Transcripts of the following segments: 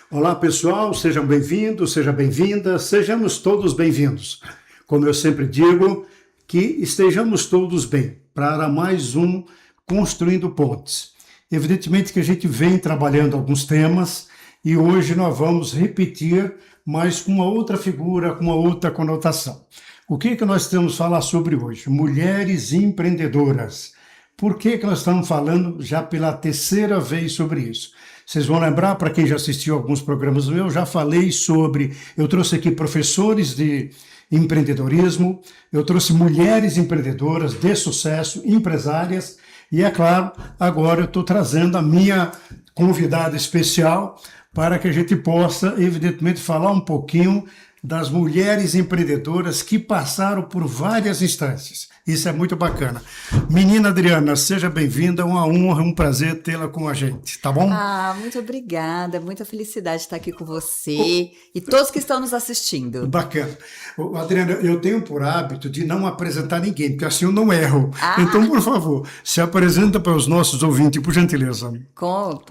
Olá, pessoal, sejam bem-vindos, seja bem-vinda, sejamos todos bem-vindos. Como eu sempre digo, que estejamos todos bem para mais um Construindo Pontes. Evidentemente que a gente vem trabalhando alguns temas e hoje nós vamos repetir, mas com uma outra figura, com uma outra conotação. O que nós temos a falar sobre hoje? Mulheres empreendedoras. Por que nós estamos falando já pela terceira vez sobre isso? Vocês vão lembrar, para quem já assistiu alguns programas meus, já falei sobre, eu trouxe aqui professores de empreendedorismo, eu trouxe mulheres empreendedoras de sucesso, empresárias, e é claro, agora eu estou trazendo a minha convidada especial para que a gente possa, evidentemente, falar um pouquinho das mulheres empreendedoras que passaram por várias instâncias. Isso é muito bacana. Menina Adriana, seja bem-vinda, uma honra, um prazer tê-la com a gente, tá bom? Muito obrigada, muita felicidade de estar aqui com você e todos que estão nos assistindo. Bacana. Adriana, eu tenho por hábito de não apresentar ninguém, porque assim eu não erro. Então, por favor, se apresenta para os nossos ouvintes, por gentileza.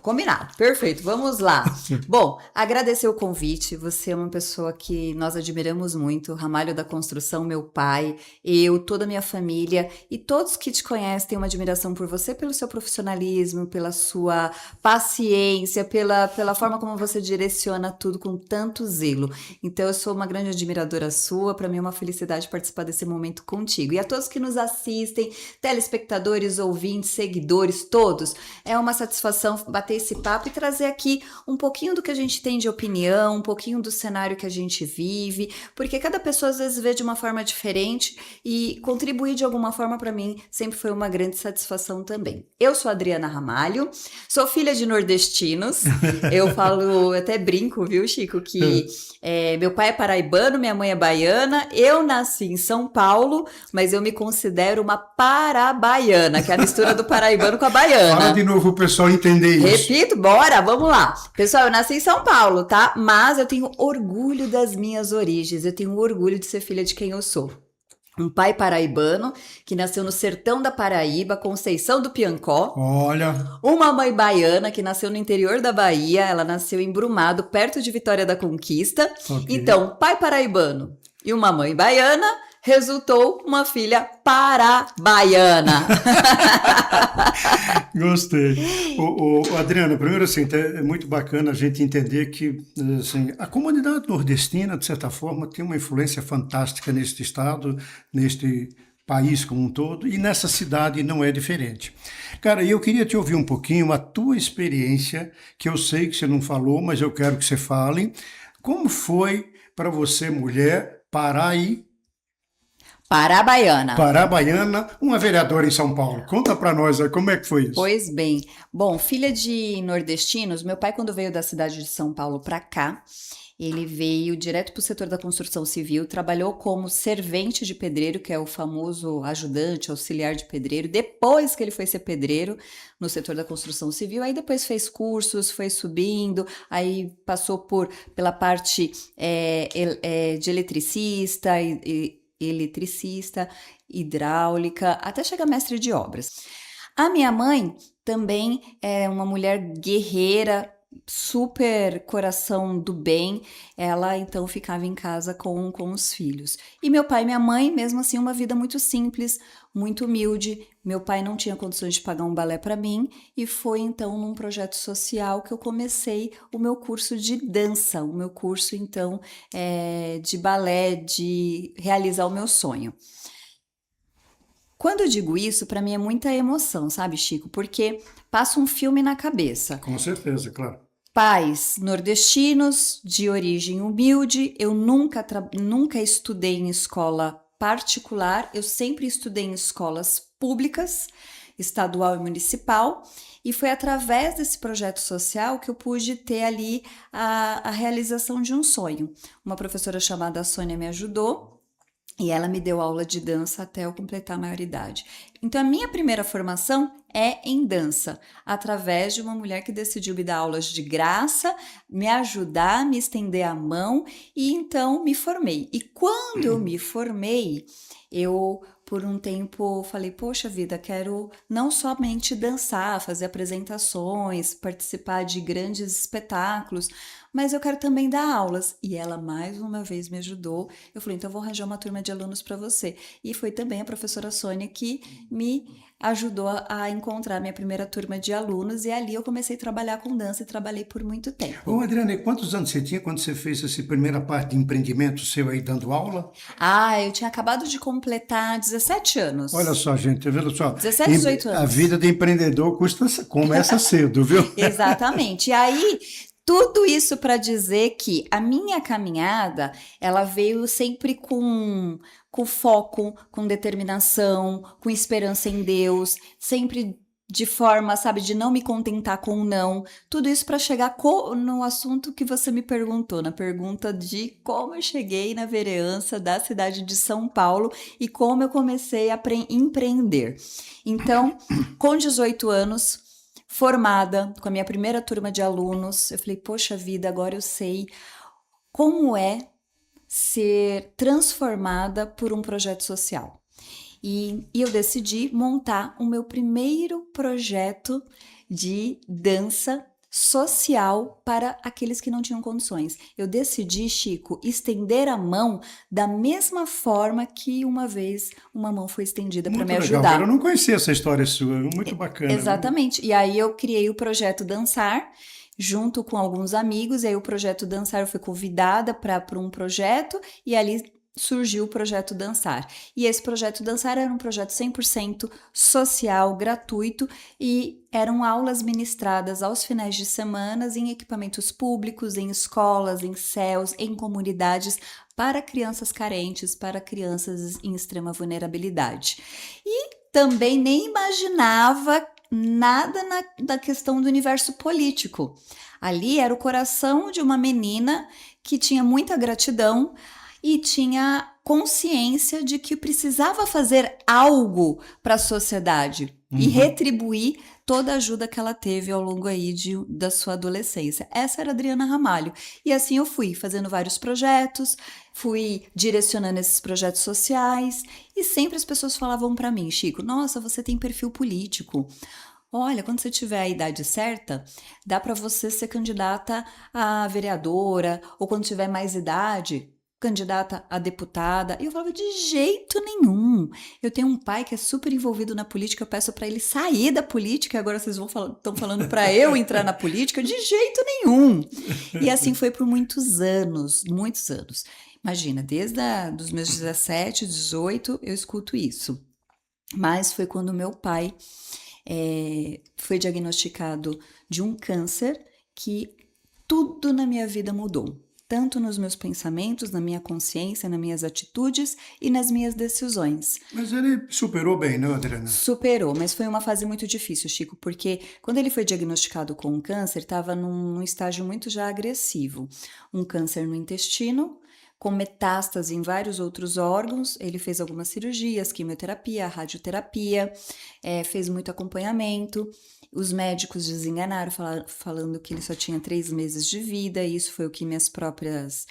Combinado, perfeito, vamos lá. Bom, agradecer o convite, você é uma pessoa que nós admiramos muito, Ramalho da Construção, meu pai, eu, toda a minha família e todos que te conhecem têm uma admiração por você, pelo seu profissionalismo, pela sua paciência, pela forma como você direciona tudo com tanto zelo. Então eu sou uma grande admiradora sua, para mim é uma felicidade participar desse momento contigo. E a todos que nos assistem, telespectadores, ouvintes, seguidores, todos, é uma satisfação bater esse papo e trazer aqui um pouquinho do que a gente tem de opinião, um pouquinho do cenário que a gente vive, porque cada pessoa às vezes vê de uma forma diferente e contribuir de alguma forma para mim sempre foi uma grande satisfação também. Eu sou Adriana Ramalho, sou filha de nordestinos, eu falo, até brinco, viu, Chico, que meu pai é paraibano, minha mãe é baiana, eu nasci em São Paulo, mas eu me considero uma parabaiana, que é a mistura do paraibano com a baiana. Fala de novo o pessoal entender isso. Repito, bora, vamos lá. Pessoal, eu nasci em São Paulo, tá? Mas eu tenho orgulho das minhas origens, eu tenho orgulho de ser filha de quem eu sou. Um pai paraibano, que nasceu no sertão da Paraíba, Conceição do Piancó. Olha. Uma mãe baiana, que nasceu no interior da Bahia, ela nasceu em Brumado, perto de Vitória da Conquista. Okay. Então, pai paraibano e uma mãe baiana, resultou uma filha parabaiana. Gostei. Adriana, primeiro assim, é muito bacana a gente entender que assim, a comunidade nordestina, de certa forma, tem uma influência fantástica neste estado, neste país como um todo, e nessa cidade não é diferente. Cara, eu queria te ouvir um pouquinho a tua experiência, que eu sei que você não falou, mas eu quero que você fale. Como foi para você, mulher, Parabaiana, uma vereadora em São Paulo. Conta pra nós aí, como é que foi isso? Pois bem. Bom, filha de nordestinos, meu pai quando veio da cidade de São Paulo pra cá, ele veio direto para o setor da construção civil, trabalhou como servente de pedreiro, que é o famoso ajudante, auxiliar de pedreiro, depois que ele foi ser pedreiro no setor da construção civil, aí depois fez cursos, foi subindo, aí passou pela parte de eletricista, hidráulica, até chegar mestre de obras. A minha mãe também é uma mulher guerreira, super coração do bem, ela então ficava em casa com os filhos. E meu pai e minha mãe, mesmo assim, uma vida muito simples, muito humilde. Meu pai não tinha condições de pagar um balé para mim e foi então num projeto social que eu comecei o meu curso de dança, o meu curso então de balé, de realizar o meu sonho. Quando eu digo isso, para mim é muita emoção, sabe, Chico? Porque passa um filme na cabeça. Com certeza, claro. Pais nordestinos, de origem humilde, eu nunca estudei em escola particular, eu sempre estudei em escolas públicas, estadual e municipal, e foi através desse projeto social que eu pude ter ali a realização de um sonho. Uma professora chamada Sônia me ajudou, e ela me deu aula de dança até eu completar a maioridade. Então, a minha primeira formação é em dança, através de uma mulher que decidiu me dar aulas de graça, me ajudar, me estender a mão, e então me formei. E quando eu me formei, eu por um tempo, falei, poxa vida, quero não somente dançar, fazer apresentações, participar de grandes espetáculos, mas eu quero também dar aulas. E ela, mais uma vez, me ajudou. Eu falei, então eu vou arranjar uma turma de alunos para você. E foi também a professora Sônia que me ajudou a encontrar minha primeira turma de alunos. E ali eu comecei a trabalhar com dança e trabalhei por muito tempo. Ô, Adriana, e quantos anos você tinha quando você fez essa primeira parte de empreendimento seu aí dando aula? Eu tinha acabado de completar 17 anos. Olha só, gente, tá vendo só? 17, 18 A anos. vida de empreendedor começa cedo, viu? Exatamente. E aí, tudo isso para dizer que a minha caminhada, ela veio sempre com foco, com determinação, com esperança em Deus, sempre de forma, sabe, de não me contentar com o não. Tudo isso para chegar no assunto que você me perguntou, na pergunta de como eu cheguei na vereança da cidade de São Paulo e como eu comecei a empreender. Então, com 18 anos, formada, com a minha primeira turma de alunos, eu falei, poxa vida, agora eu sei como é ser transformada por um projeto social. E eu decidi montar o meu primeiro projeto de dança social para aqueles que não tinham condições. Eu decidi, Chico, estender a mão da mesma forma que uma vez uma mão foi estendida para me ajudar. Legal. Eu não conhecia essa história sua, muito bacana. Exatamente. E aí eu criei o projeto Dançar, junto com alguns amigos, e aí o projeto Dançar, eu fui convidada para um projeto, e ali surgiu o projeto Dançar. E esse projeto Dançar era um projeto 100% social, gratuito, e eram aulas ministradas aos finais de semana em equipamentos públicos, em escolas, em CELs, em comunidades, para crianças carentes, para crianças em extrema vulnerabilidade. E também nem imaginava nada na questão do universo político. Ali era o coração de uma menina que tinha muita gratidão e tinha consciência de que precisava fazer algo para a sociedade e retribuir toda a ajuda que ela teve ao longo aí da sua adolescência. Essa era a Adriana Ramalho. E assim eu fui fazendo vários projetos, fui direcionando esses projetos sociais e sempre as pessoas falavam para mim, Chico, nossa, você tem perfil político. Olha, quando você tiver a idade certa, dá para você ser candidata a vereadora, ou quando tiver mais idade, candidata a deputada. E eu falava, de jeito nenhum. Eu tenho um pai que é super envolvido na política, eu peço para ele sair da política, agora vocês estão falando para eu entrar na política? De jeito nenhum. E assim foi por muitos anos, muitos anos. Imagina, desde os meus 17, 18, eu escuto isso. Mas foi quando meu pai foi diagnosticado de um câncer que tudo na minha vida mudou. Tanto nos meus pensamentos, na minha consciência, nas minhas atitudes e nas minhas decisões. Mas ele superou bem, não, Adriana? Superou, mas foi uma fase muito difícil, Chico, porque quando ele foi diagnosticado com um câncer, estava num estágio muito já agressivo. Um câncer no intestino, com metástase em vários outros órgãos. Ele fez algumas cirurgias, quimioterapia, radioterapia, fez muito acompanhamento. Os médicos desenganaram, falando que ele só tinha 3 meses de vida. Isso foi o que minhas próprias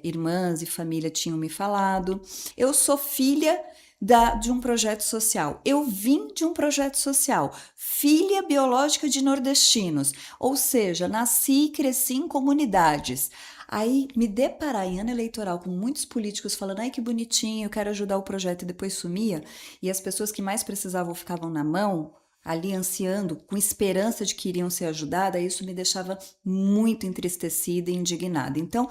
irmãs e família tinham me falado. Eu sou filha de um projeto social. Eu vim de um projeto social, filha biológica de nordestinos, ou seja, nasci e cresci em comunidades. Aí me deparar em ano eleitoral com muitos políticos falando, ai que bonitinho, eu quero ajudar o projeto, e depois sumia, e as pessoas que mais precisavam ficavam na mão, ali ansiando, com esperança de que iriam ser ajudadas, isso me deixava muito entristecida e indignada. Então,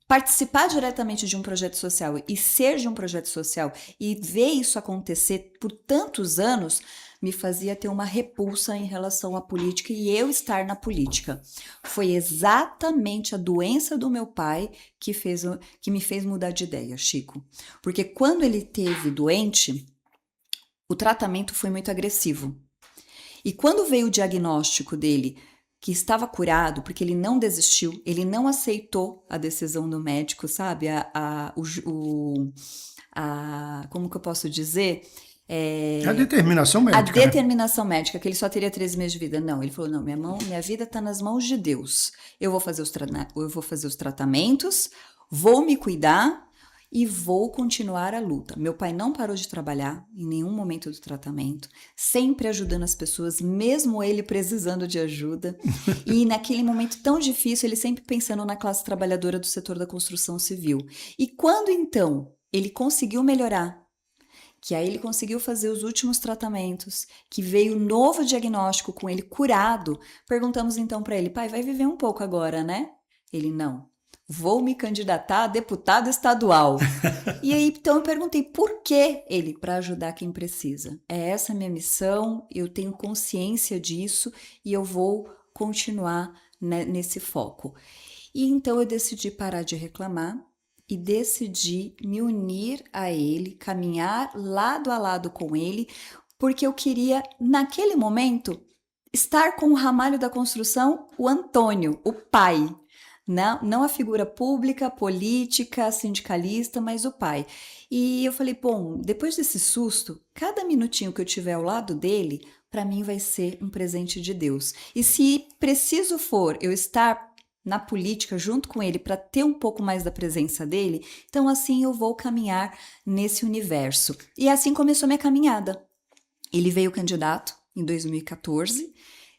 participar diretamente de um projeto social e ser de um projeto social e ver isso acontecer por tantos anos me fazia ter uma repulsa em relação à política e eu estar na política. Foi exatamente a doença do meu pai que me fez mudar de ideia, Chico. Porque quando ele teve doente, o tratamento foi muito agressivo. E quando veio o diagnóstico dele, que estava curado, porque ele não desistiu, ele não aceitou a decisão do médico, sabe? Como que eu posso dizer? A determinação médica. A determinação médica, que ele só teria 13 meses de vida. Não, ele falou, não, minha vida está nas mãos de Deus. Eu vou fazer os tratamentos, vou me cuidar, e vou continuar a luta. Meu pai não parou de trabalhar em nenhum momento do tratamento, sempre ajudando as pessoas, mesmo ele precisando de ajuda. E naquele momento tão difícil, ele sempre pensando na classe trabalhadora do setor da construção civil. E quando então ele conseguiu melhorar, que aí ele conseguiu fazer os últimos tratamentos, que veio um novo diagnóstico com ele curado, perguntamos então para ele, pai, vai viver um pouco agora, né? Ele, não, vou me candidatar a deputado estadual. E aí, então eu perguntei, por que ele? Para ajudar quem precisa. É essa a minha missão, eu tenho consciência disso e eu vou continuar, né, nesse foco. E então eu decidi parar de reclamar e decidi me unir a ele, caminhar lado a lado com ele, porque eu queria, naquele momento, estar com o Ramalho da Construção, o Antônio, o pai. Não a figura pública, política, sindicalista, mas o pai. E eu falei, bom, depois desse susto, cada minutinho que eu tiver ao lado dele, para mim vai ser um presente de Deus. E se preciso for eu estar na política junto com ele para ter um pouco mais da presença dele, então assim eu vou caminhar nesse universo. E assim começou minha caminhada. Ele veio candidato em 2014,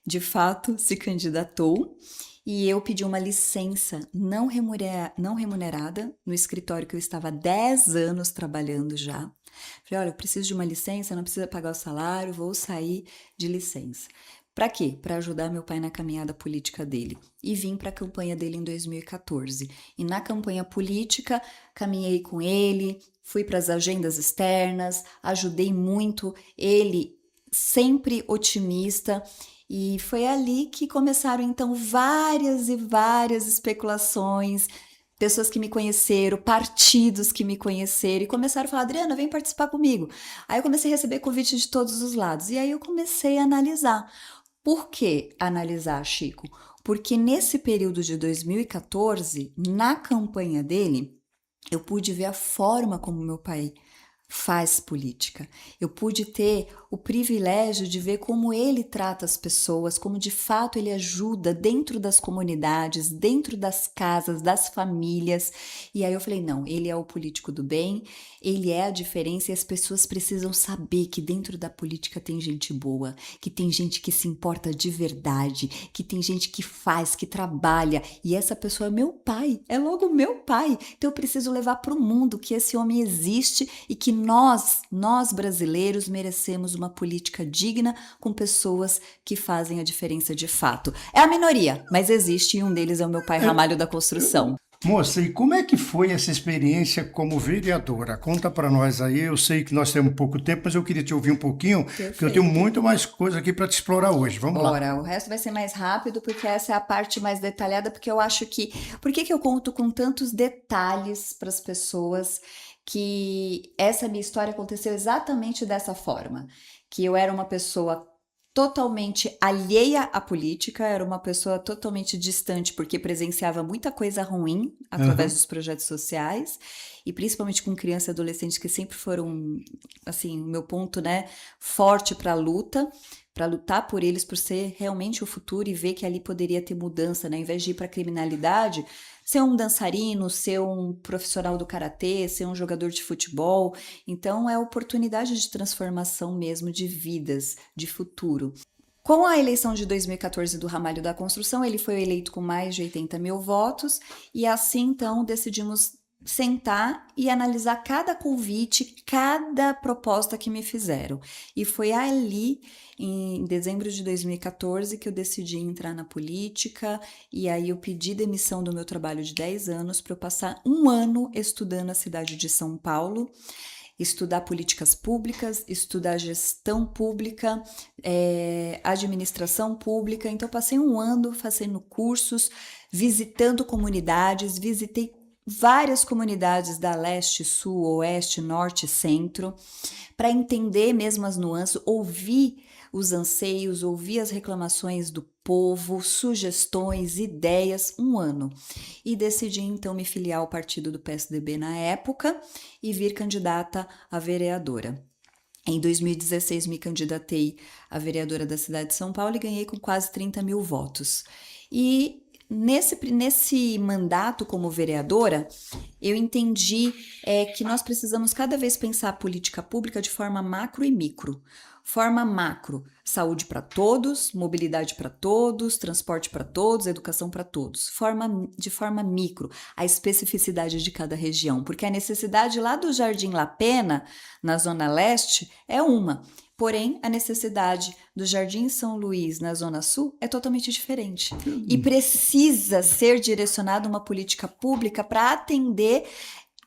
de fato se candidatou, e eu pedi uma licença não remunerada no escritório que eu estava há 10 anos trabalhando já. Falei, olha, eu preciso de uma licença, não precisa pagar o salário, vou sair de licença. Para quê? Para ajudar meu pai na caminhada política dele. E vim para a campanha dele em 2014. E na campanha política, caminhei com ele, fui para as agendas externas, ajudei muito ele, sempre otimista. E foi ali que começaram, então, várias e várias especulações, pessoas que me conheceram, partidos que me conheceram e começaram a falar, Adriana, vem participar comigo. Aí eu comecei a receber convites de todos os lados e aí eu comecei a analisar. Por que analisar, Chico? Porque nesse período de 2014, na campanha dele, eu pude ver a forma como meu pai faz política. Eu pude ter o privilégio de ver como ele trata as pessoas, como de fato ele ajuda dentro das comunidades, dentro das casas, das famílias. E aí eu falei, não, ele é o político do bem, ele é a diferença e as pessoas precisam saber que dentro da política tem gente boa, que tem gente que se importa de verdade, que tem gente que faz, que trabalha. E essa pessoa é meu pai, é logo meu pai. Então eu preciso levar para o mundo que esse homem existe e que nós brasileiros merecemos uma política digna com pessoas que fazem a diferença de fato. É a minoria, mas existe e um deles é o meu pai Ramalho da Construção. Moça, e como é que foi essa experiência como vereadora? Conta para nós aí. Eu sei que nós temos pouco tempo, mas eu queria te ouvir um pouquinho, porque eu tenho muito mais coisa aqui para te explorar hoje. Vamos lá. Bora, o resto vai ser mais rápido, porque essa é a parte mais detalhada, porque eu acho que... Por que eu conto com tantos detalhes para as pessoas que essa minha história aconteceu exatamente dessa forma? Que eu era uma pessoa totalmente alheia à política, era uma pessoa totalmente distante, porque presenciava muita coisa ruim através dos projetos sociais, e principalmente com crianças e adolescentes que sempre foram, assim, o meu ponto, né, forte para lutar por eles, por ser realmente o futuro e ver que ali poderia ter mudança, né, ao invés de ir para a criminalidade, ser um dançarino, ser um profissional do karatê, ser um jogador de futebol. Então, é oportunidade de transformação mesmo de vidas, de futuro. Com a eleição de 2014 do Ramalho da Construção, ele foi eleito com mais de 80 mil votos e assim, então, decidimos sentar e analisar cada convite, cada proposta que me fizeram. E foi ali, em dezembro de 2014, que eu decidi entrar na política e aí eu pedi demissão do meu trabalho de 10 anos para eu passar um ano estudando a cidade de São Paulo, estudar políticas públicas, estudar gestão pública, administração pública. Então, passei um ano fazendo cursos, visitando comunidades, visitei várias comunidades da leste, sul, oeste, norte, centro, para entender mesmo as nuances, ouvir os anseios, ouvir as reclamações do povo, sugestões, ideias, um ano. E decidi então me filiar ao partido do PSDB na época e vir candidata a vereadora. Em 2016 me candidatei a vereadora da cidade de São Paulo e ganhei com quase 30 mil votos. E nesse mandato como vereadora, eu entendi que nós precisamos cada vez pensar a política pública de forma macro e micro. Forma macro, saúde para todos, mobilidade para todos, transporte para todos, educação para todos. De forma micro, a especificidade de cada região, porque a necessidade lá do Jardim La Pena, na Zona Leste, é uma. Porém, a necessidade do Jardim São Luís, na Zona Sul, é totalmente diferente. E precisa ser direcionada uma política pública para atender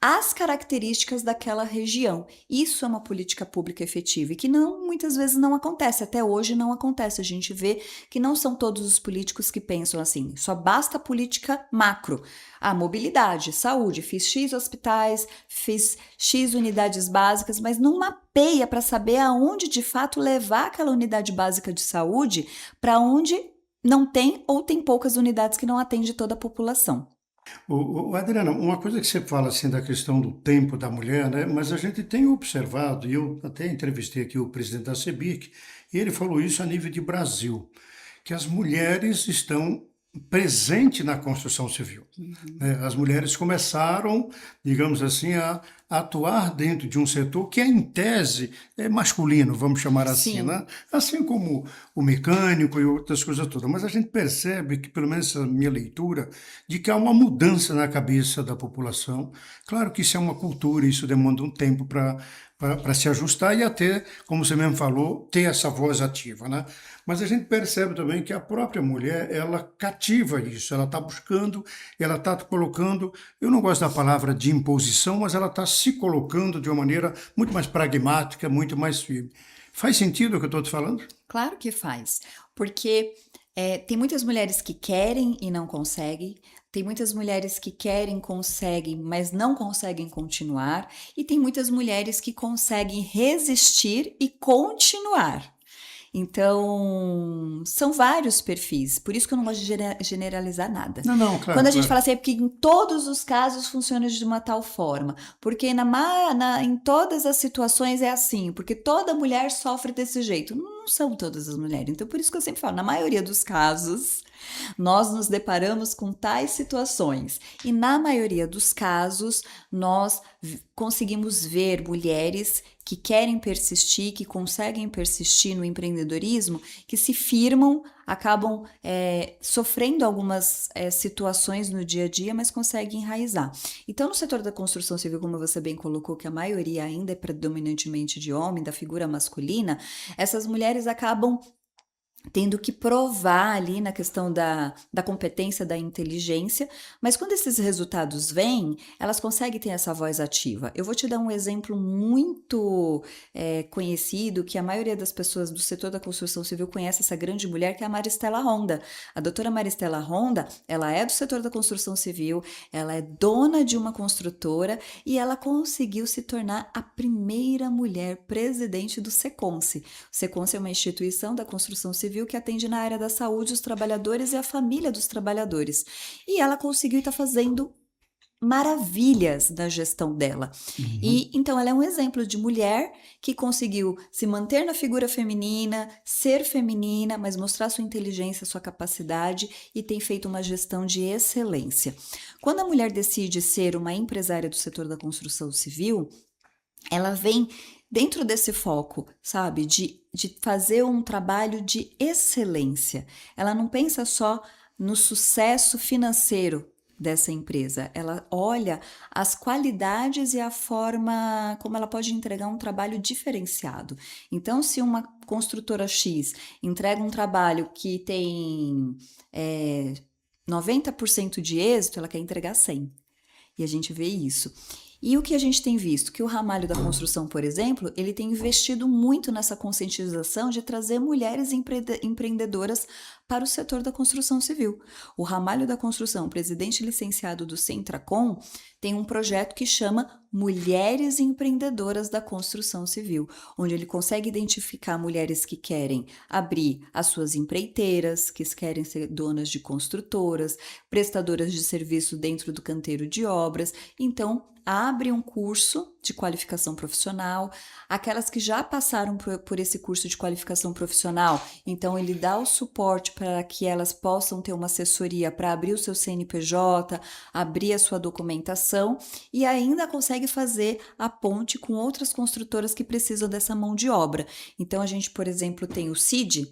as características daquela região. Isso é uma política pública efetiva e que muitas vezes não acontece, até hoje não acontece. A gente vê que não são todos os políticos que pensam assim, só basta a política macro. Mobilidade, saúde, fiz X hospitais, fiz X unidades básicas, mas não mapeia para saber aonde de fato levar aquela unidade básica de saúde para onde não tem ou tem poucas unidades que não atende toda a população. Adriana, uma coisa que você fala assim da questão do tempo da mulher, né? Mas a gente tem observado, e eu até entrevistei aqui o presidente da CEBIC, e ele falou isso a nível de Brasil, que as mulheres estão presentes na construção civil. Né? As mulheres começaram, digamos assim, a atuar dentro de um setor que, em tese, é masculino, vamos chamar assim, Sim. né? Assim como o mecânico e outras coisas todas. Mas a gente percebe que, pelo menos essa minha leitura, de que há uma mudança na cabeça da população. Claro que isso é uma cultura, isso demanda um tempo para se ajustar e até, como você mesmo falou, ter essa voz ativa, né? Mas a gente percebe também que a própria mulher, ela cativa isso, ela está buscando, ela está colocando, eu não gosto da palavra de imposição, mas ela está se colocando de uma maneira muito mais pragmática, muito mais firme. Faz sentido o que eu estou te falando? Claro que faz, porque tem muitas mulheres que querem e não conseguem, tem muitas mulheres que querem, conseguem, mas não conseguem continuar, e tem muitas mulheres que conseguem resistir e continuar. Então, são vários perfis, por isso que eu não gosto de generalizar nada. Não, claro. Quando a gente claro. fala assim, é porque em todos os casos funciona de uma tal forma, porque em todas as situações é assim, porque toda mulher sofre desse jeito. Não são todas as mulheres, então por isso que eu sempre falo, na maioria dos casos, nós nos deparamos com tais situações e na maioria dos casos nós conseguimos ver mulheres que querem persistir, que conseguem persistir no empreendedorismo, que se firmam, acabam sofrendo algumas situações no dia a dia, mas conseguem enraizar. Então, no setor da construção civil, como você bem colocou, que a maioria ainda é predominantemente de homem, da figura masculina, essas mulheres acabam tendo que provar ali na questão da competência, da inteligência, mas quando esses resultados vêm, elas conseguem ter essa voz ativa. Eu vou te dar um exemplo muito conhecido, que a maioria das pessoas do setor da construção civil conhece essa grande mulher, que é a Maristela Honda. A doutora Maristela Honda, ela é do setor da construção civil, ela é dona de uma construtora e ela conseguiu se tornar a primeira mulher presidente do SECONCE. O SECONCE é uma instituição da construção civil que atende na área da saúde os trabalhadores e a família dos trabalhadores. E ela conseguiu estar fazendo maravilhas na gestão dela. E então ela é um exemplo de mulher que conseguiu se manter na figura feminina, ser feminina, mas mostrar sua inteligência, sua capacidade e tem feito uma gestão de excelência. Quando a mulher decide ser uma empresária do setor da construção civil, ela vem dentro desse foco, sabe, de fazer um trabalho de excelência. Ela não pensa só no sucesso financeiro dessa empresa, ela olha as qualidades e a forma como ela pode entregar um trabalho diferenciado. Então, se uma construtora X entrega um trabalho que tem 90% de êxito, ela quer entregar 100%. E a gente vê isso. E o que a gente tem visto? Que o Ramalho da Construção, por exemplo, ele tem investido muito nessa conscientização de trazer mulheres empreendedoras para o setor da construção civil. O Ramalho da Construção, presidente licenciado do Centracom, tem um projeto que chama Mulheres Empreendedoras da Construção Civil, onde ele consegue identificar mulheres que querem abrir as suas empreiteiras, que querem ser donas de construtoras, prestadoras de serviço dentro do canteiro de obras. Então, abre um curso de qualificação profissional, aquelas que já passaram por esse curso de qualificação profissional, então ele dá o suporte para que elas possam ter uma assessoria para abrir o seu CNPJ, abrir a sua documentação e ainda consegue fazer a ponte com outras construtoras que precisam dessa mão de obra. Então a gente, por exemplo, tem o CID,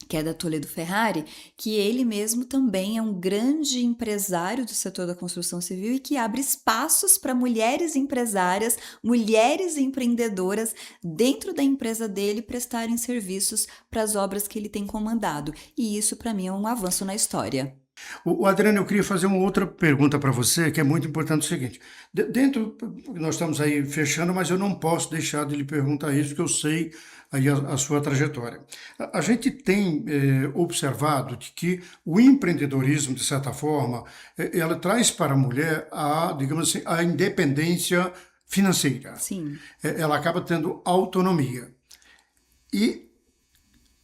que é da Toledo Ferrari, que ele mesmo também é um grande empresário do setor da construção civil e que abre espaços para mulheres empresárias, mulheres empreendedoras dentro da empresa dele prestarem serviços para as obras que ele tem comandado. E isso, para mim, é um avanço na história. Adriano, eu queria fazer uma outra pergunta para você, que é muito importante o seguinte. Dentro, nós estamos aí fechando, mas eu não posso deixar de lhe perguntar isso, porque eu sei aí a sua trajetória. A gente tem observado de que o empreendedorismo, de certa forma, ela traz para a mulher digamos assim, a independência financeira. Sim. Ela acaba tendo autonomia. E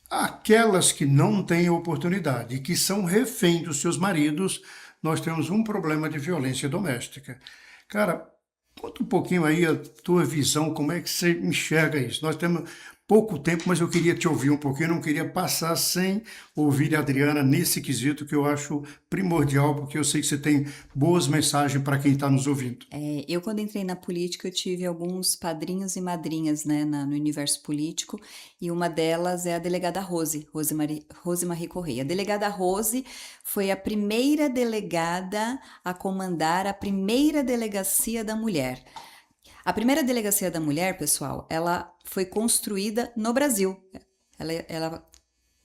aquelas que não têm oportunidade e que são refém dos seus maridos, nós temos um problema de violência doméstica. Cara, conta um pouquinho aí a tua visão, como é que você enxerga isso. Nós temos pouco tempo, mas eu queria te ouvir um pouquinho, não queria passar sem ouvir a Adriana nesse quesito que eu acho primordial, porque eu sei que você tem boas mensagens para quem está nos ouvindo. Eu, quando entrei na política, eu tive alguns padrinhos e madrinhas, né, no universo político, e uma delas é a delegada Rose Marie Correia. A delegada Rose foi a primeira delegada a comandar a primeira delegacia da mulher. A primeira delegacia da mulher, pessoal, ela foi construída no Brasil. Ela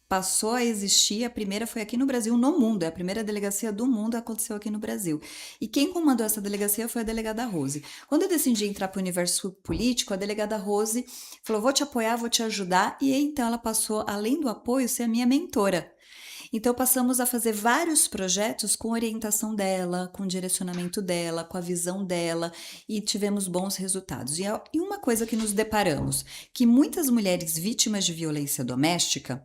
passou a existir, a primeira foi aqui no Brasil, no mundo. É a primeira delegacia do mundo aconteceu aqui no Brasil. E quem comandou essa delegacia foi a delegada Rose. Quando eu decidi entrar para o universo político, a delegada Rose falou, vou te apoiar, vou te ajudar. E então ela passou, além do apoio, ser a minha mentora. Então, passamos a fazer vários projetos com orientação dela, com direcionamento dela, com a visão dela, e tivemos bons resultados. E uma coisa que nos deparamos, que muitas mulheres vítimas de violência doméstica,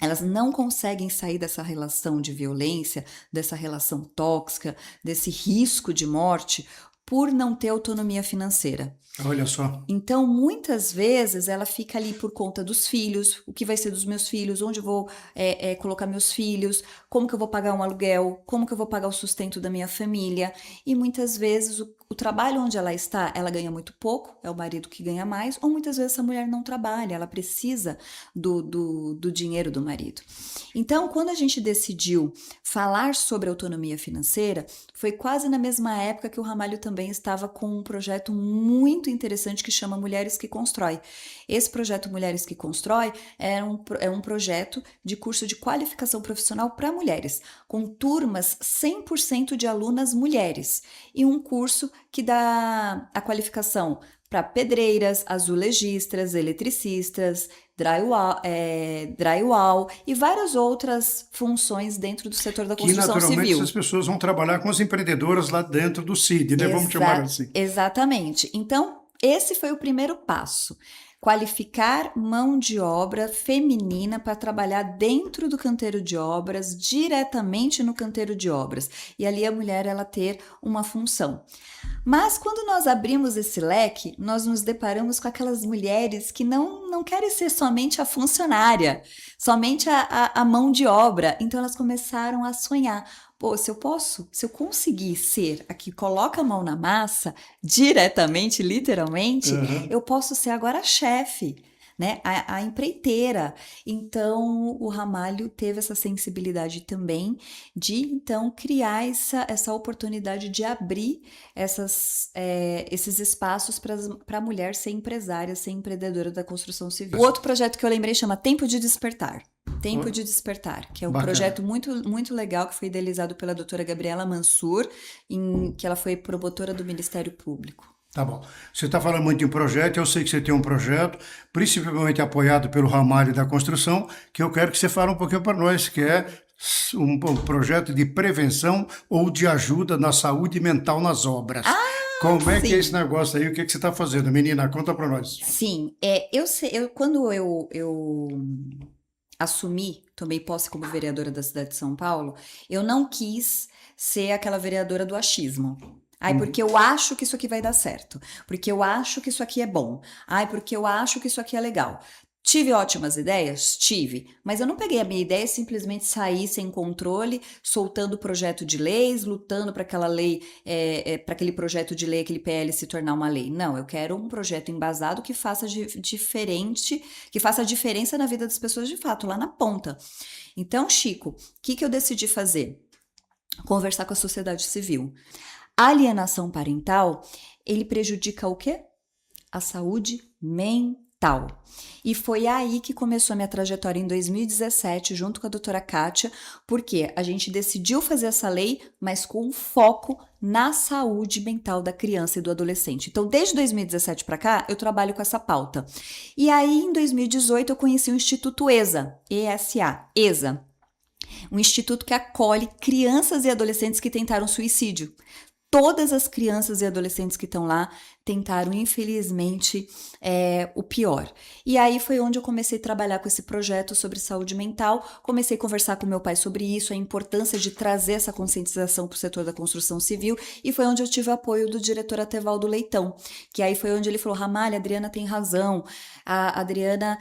elas não conseguem sair dessa relação de violência, dessa relação tóxica, desse risco de morte, por não ter autonomia financeira. Olha só. Então, muitas vezes, ela fica ali por conta dos filhos, o que vai ser dos meus filhos, onde eu vou colocar meus filhos, como que eu vou pagar um aluguel, como que eu vou pagar o sustento da minha família. E muitas vezes, o trabalho onde ela está, ela ganha muito pouco, é o marido que ganha mais, ou muitas vezes essa mulher não trabalha, ela precisa do dinheiro do marido. Então, quando a gente decidiu falar sobre autonomia financeira, foi quase na mesma época que o Ramalho também estava com um projeto muito interessante que chama Mulheres que Constrói. Esse projeto Mulheres que Constrói é um projeto de curso de qualificação profissional para mulheres, com turmas 100% de alunas mulheres, e um curso que dá a qualificação para pedreiras, azulejistas, eletricistas, drywall e várias outras funções dentro do setor da construção civil. Que naturalmente essas pessoas vão trabalhar com as empreendedoras lá dentro do CID, né? Vamos chamar assim. Exatamente. Então, esse foi o primeiro passo. Qualificar mão de obra feminina para trabalhar dentro do canteiro de obras, diretamente no canteiro de obras. E ali a mulher, ela ter uma função. Mas quando nós abrimos esse leque, nós nos deparamos com aquelas mulheres que não querem ser somente a funcionária, somente a mão de obra. Então elas começaram a sonhar. Pô, se eu conseguir ser a que coloca a mão na massa, diretamente, literalmente, eu posso ser agora a chefe, né? A empreiteira. Então, o Ramalho teve essa sensibilidade também de, então, criar essa oportunidade de abrir esses espaços para a mulher ser empresária, ser empreendedora da construção civil. O outro projeto que eu lembrei chama Tempo de Despertar. Tempo de Despertar, que é um projeto muito, muito legal que foi idealizado pela doutora Gabriela Mansur, que ela foi promotora do Ministério Público. Tá bom. Você está falando muito em projeto, eu sei que você tem um projeto, principalmente apoiado pelo Ramalho da Construção, que eu quero que você fale um pouquinho para nós, que é um projeto de prevenção ou de ajuda na saúde mental nas obras. Como é que é esse Sim. negócio aí? O que que você está fazendo, menina? Conta para nós. Sim, quando eu assumi, tomei posse como vereadora da cidade de São Paulo, eu não quis ser aquela vereadora do achismo. Ai, Uhum. porque eu acho que isso aqui vai dar certo. Porque eu acho que isso aqui é bom. Ai, porque eu acho que isso aqui é legal. Tive ótimas ideias? Tive. Mas eu não peguei a minha ideia e simplesmente saí sem controle, soltando projeto de leis, lutando para aquela lei, para aquele projeto de lei, aquele PL se tornar uma lei. Não, eu quero um projeto embasado que faça diferente, que faça a diferença na vida das pessoas de fato, lá na ponta. Então, Chico, o que que eu decidi fazer? Conversar com a sociedade civil. A alienação parental, ele prejudica o quê? A saúde mental. E foi aí que começou a minha trajetória em 2017, junto com a doutora Kátia, porque a gente decidiu fazer essa lei, mas com foco na saúde mental da criança e do adolescente. Então, desde 2017 para cá, eu trabalho com essa pauta. E aí, em 2018, eu conheci o Instituto ESA, ESA, um instituto que acolhe crianças e adolescentes que tentaram suicídio. Todas as crianças e adolescentes que estão lá tentaram, infelizmente, o pior. E aí foi onde eu comecei a trabalhar com esse projeto sobre saúde mental, comecei a conversar com meu pai sobre isso, a importância de trazer essa conscientização para o setor da construção civil, e foi onde eu tive o apoio do diretor Atevaldo Leitão, que aí foi onde ele falou, Ramalho, a Adriana tem razão, a Adriana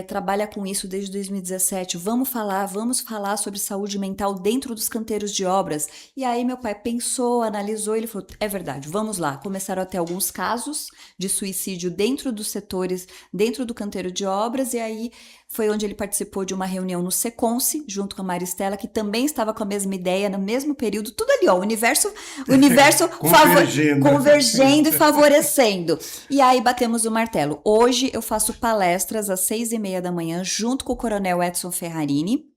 trabalha com isso desde 2017, vamos falar sobre saúde mental dentro dos canteiros de obras. E aí meu pai pensou, analisou, ele falou, é verdade, vamos lá. Começaram a ter alguns casos de suicídio dentro dos setores, dentro do canteiro de obras, e aí foi onde ele participou de uma reunião no Seconce, junto com a Maristela, que também estava com a mesma ideia, no mesmo período, tudo ali, ó, o universo Convergindo. convergendo e favorecendo. E aí batemos o martelo. Hoje eu faço palestras às 6:30 da manhã, junto com o Coronel Edson Ferrarini,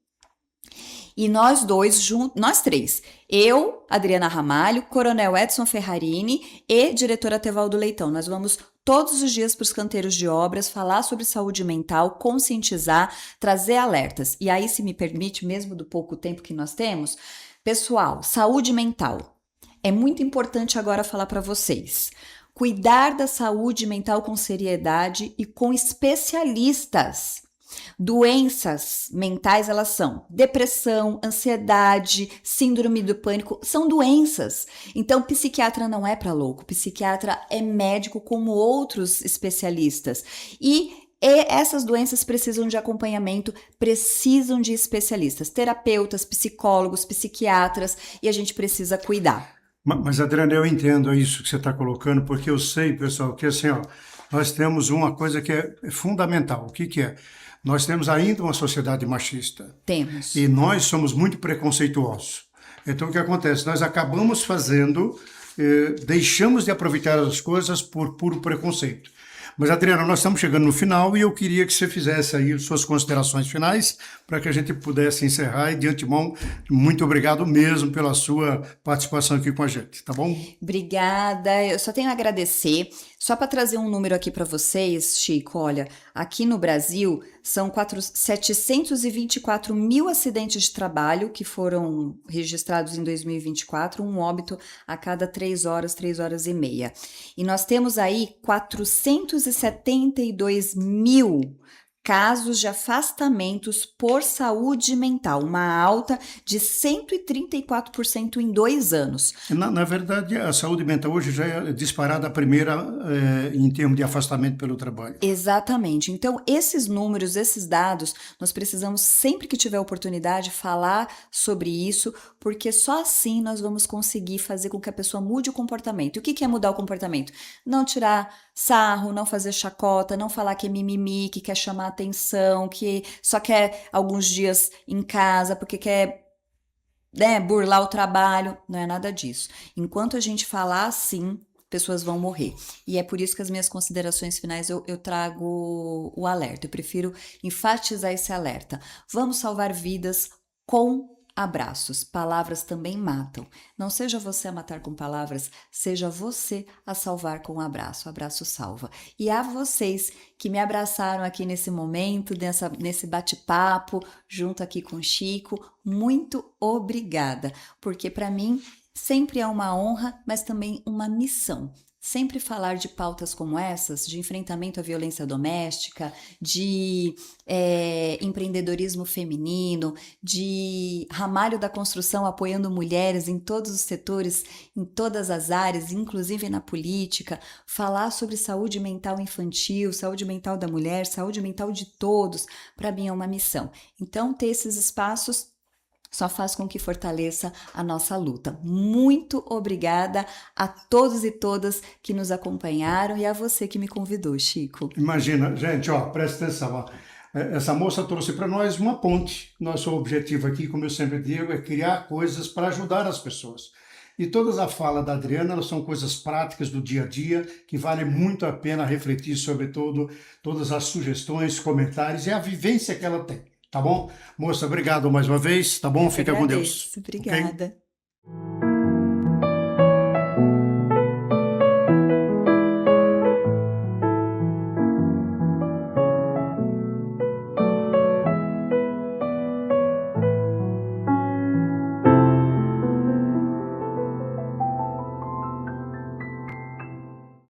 e nós dois, nós três, eu, Adriana Ramalho, Coronel Edson Ferrarini e diretora Tevaldo Leitão, nós vamos todos os dias para os canteiros de obras, falar sobre saúde mental, conscientizar, trazer alertas. E aí, se me permite, mesmo do pouco tempo que nós temos, pessoal, saúde mental. É muito importante agora falar para vocês. Cuidar da saúde mental com seriedade e com especialistas. Doenças mentais, elas são depressão, ansiedade, síndrome do pânico, são doenças. Então, psiquiatra não é para louco, psiquiatra é médico como outros especialistas. E essas doenças precisam de acompanhamento, precisam de especialistas, terapeutas, psicólogos, psiquiatras, e a gente precisa cuidar. Mas, Adriana, eu entendo isso que você está colocando, porque eu sei, pessoal, que assim, ó, nós temos uma coisa que é fundamental. O que que é? Nós temos ainda uma sociedade machista. Temos. E nós somos muito preconceituosos. Então, o que acontece? Nós acabamos fazendo, deixamos de aproveitar as coisas por puro preconceito. Mas, Adriana, nós estamos chegando no final e eu queria que você fizesse aí suas considerações finais para que a gente pudesse encerrar. E, de antemão, muito obrigado mesmo pela sua participação aqui com a gente, tá bom? Obrigada, eu só tenho a agradecer. Só para trazer um número aqui para vocês, Chico, olha, aqui no Brasil são 724 mil acidentes de trabalho que foram registrados em 2024, um óbito a cada 3 horas e meia. E nós temos aí 472 mil casos de afastamentos por saúde mental, uma alta de 134% em 2 anos. Na verdade, a saúde mental hoje já é disparada a primeira em termos de afastamento pelo trabalho. Exatamente. Então, esses números, esses dados, nós precisamos, sempre que tiver oportunidade, falar sobre isso, porque só assim nós vamos conseguir fazer com que a pessoa mude o comportamento. E o que é mudar o comportamento? Não tirar sarro, não fazer chacota, não falar que é mimimi, que quer chamar atenção, que só quer alguns dias em casa porque quer, né, burlar o trabalho. Não é nada disso. Enquanto a gente falar assim, pessoas vão morrer. E é por isso que as minhas considerações finais eu trago o alerta. Eu prefiro enfatizar esse alerta. Vamos salvar vidas com abraços. Palavras também matam. Não seja você a matar com palavras, seja você a salvar com um abraço. O abraço salva. E a vocês que me abraçaram aqui nesse momento, nesse bate-papo, junto aqui com o Chico, muito obrigada. Porque para mim Sempre é uma honra, mas também uma missão. Sempre falar de pautas como essas, de enfrentamento à violência doméstica, de empreendedorismo feminino, de ramalho da construção apoiando mulheres em todos os setores, em todas as áreas, inclusive na política, falar sobre saúde mental infantil, saúde mental da mulher, saúde mental de todos, para mim é uma missão. Então, ter esses espaços só faz com que fortaleça a nossa luta. Muito obrigada a todos e todas que nos acompanharam e a você que me convidou, Chico. Imagina, gente, ó, presta atenção. Ó. Essa moça trouxe para nós uma ponte. Nosso objetivo aqui, como eu sempre digo, é criar coisas para ajudar as pessoas. E todas a fala da Adriana, elas são coisas práticas do dia a dia, que vale muito a pena refletir sobre todas as sugestões, comentários e a vivência que ela tem. Tá bom? Moça, obrigado mais uma vez, tá bom? Eu Fica com Deus. agradeço. Obrigada. Ok?